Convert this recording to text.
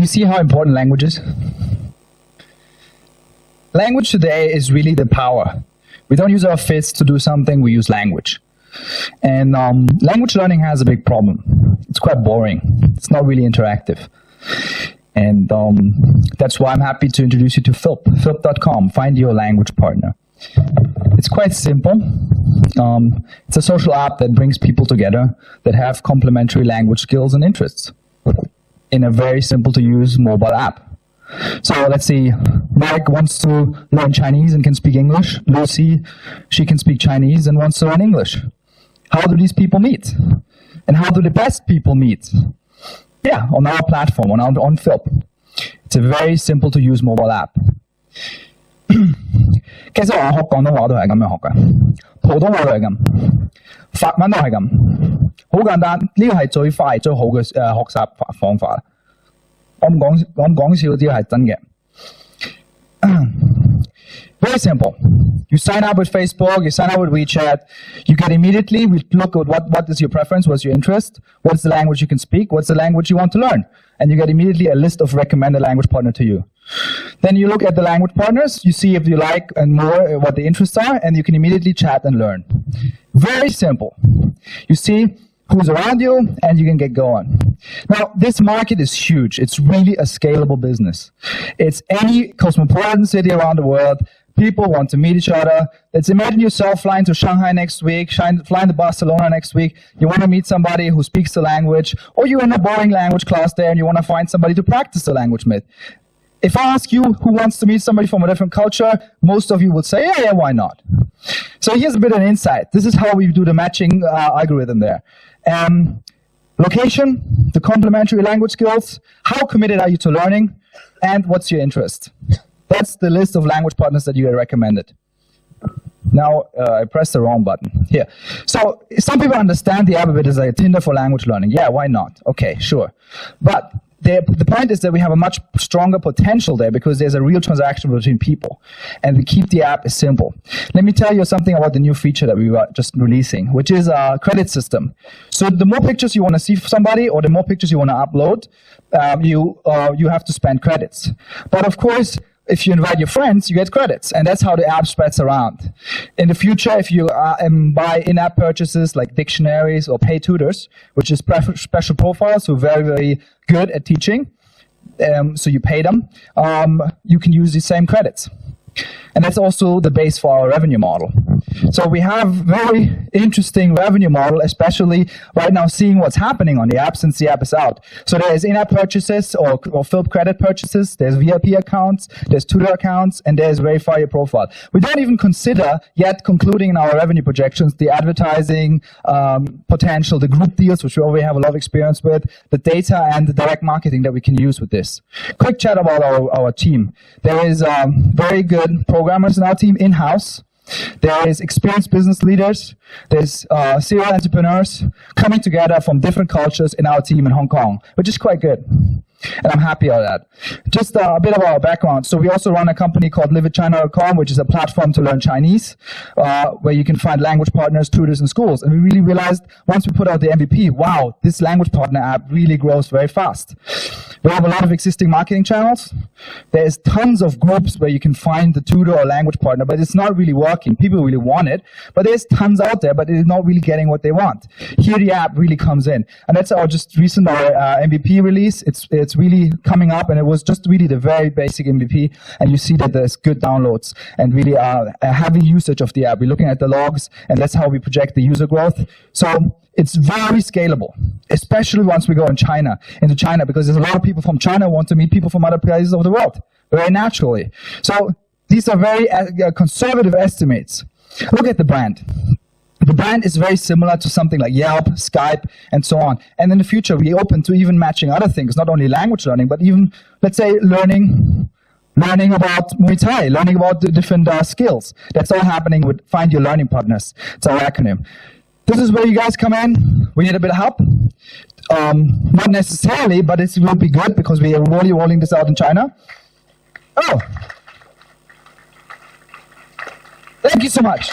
see how important language is? Language today is really the power. We don't use our fists to do something, we use language. And language learning has a big problem. It's quite boring. It's not really interactive. And that's why I'm happy to introduce you to Fylp, Fylp.com, find your language partner. It's quite simple. It's a social app that brings people together that have complementary language skills and interests in a very simple to use mobile app. So let's see, Mike wants to learn Chinese and can speak English. Lucy, she can speak Chinese and wants to learn English. How do these people meet? And how do the best people meet? Yeah, on our platform, on Fylp. It's a very simple to use mobile app. 其實我學廣東話都係咁樣學嘅，普通話都係咁，法文都係咁，好簡單。呢個係最快最好嘅學習方法。我唔講笑，呢個係真嘅。Very simple. You sign up with Facebook, you sign up with WeChat, you get immediately, we look at what is your preference, what's your interest, what's the language you can speak, what's the language you want to learn. And you get immediately a list of recommended language partner to you. Then you look at the language partners, you see if you like and more what the interests are, and you can immediately chat and learn. Very simple. You see who's around you, and you can get going. Now, this market is huge. It's really a scalable business. It's any cosmopolitan city around the world. People want to meet each other. Let's imagine yourself flying to Shanghai next week, flying to Barcelona next week. You want to meet somebody who speaks the language, or you're in a boring language class there and you want to find somebody to practice the language with. If I ask you who wants to meet somebody from a different culture, most of you would say, yeah, why not? So here's a bit of an insight. This is how we do the matching algorithm there. Location, the complementary language skills, how committed are you to learning, and what's your interest? That's the list of language partners that you get recommended. Now, I pressed the wrong button. Here. So some people understand the app a bit as like a Tinder for language learning. Yeah, why not? Okay, sure. But the point is that we have a much stronger potential there because there's a real transaction between people. And we keep the app simple. Let me tell you something about the new feature that we were just releasing, which is a credit system. So the more pictures you want to see of somebody or the more pictures you want to upload, you have to spend credits. But of course, if you invite your friends, you get credits, and that's how the app spreads around. In the future, if you buy in-app purchases like dictionaries or pay tutors, which is special profiles who are very, very good at teaching, so you pay them, you can use the same credits. And that's also the base for our revenue model. So we have very interesting revenue model, especially right now seeing what's happening on the app since the app is out. So there's in-app purchases or Fylp credit purchases, there's VIP accounts, there's tutor accounts, and there's verify your profile. We don't even consider yet concluding in our revenue projections the advertising potential, the group deals, which we already have a lot of experience with, the data and the direct marketing that we can use with this. Quick chat about our team. There is very good programmers in our team in-house. There is experienced business leaders. There's serial entrepreneurs coming together from different cultures in our team in Hong Kong, which is quite good. And I'm happy about that. Just a bit of our background. So we also run a company called livewithchina.com, which is a platform to learn Chinese, where you can find language partners, tutors, and schools. And we really realized once we put out the MVP, wow, this language partner app really grows very fast. We have a lot of existing marketing channels. There's tons of groups where you can find the tutor or language partner, but it's not really working. People really want it, but there's tons out there, but it's not really getting what they want. Here the app really comes in. And that's our just recent MVP release. It's really coming up, and it was just really the very basic MVP, and you see that there's good downloads and really a heavy usage of the app. We're looking at the logs, and that's how we project the user growth. So it's very scalable, especially once we go into China, because there's a lot of people from China who want to meet people from other places of the world, very naturally. So these are very conservative estimates. Look at the brand. The brand is very similar to something like Yelp, Skype, and so on. And in the future, we open to even matching other things, not only language learning, but even, let's say, learning about Muay Thai, learning about the different skills. That's all happening with Find Your Learning Partners. It's our acronym. This is where you guys come in. We need a bit of help. Not necessarily, but it will be good because we are really rolling this out in China. Oh. Thank you so much.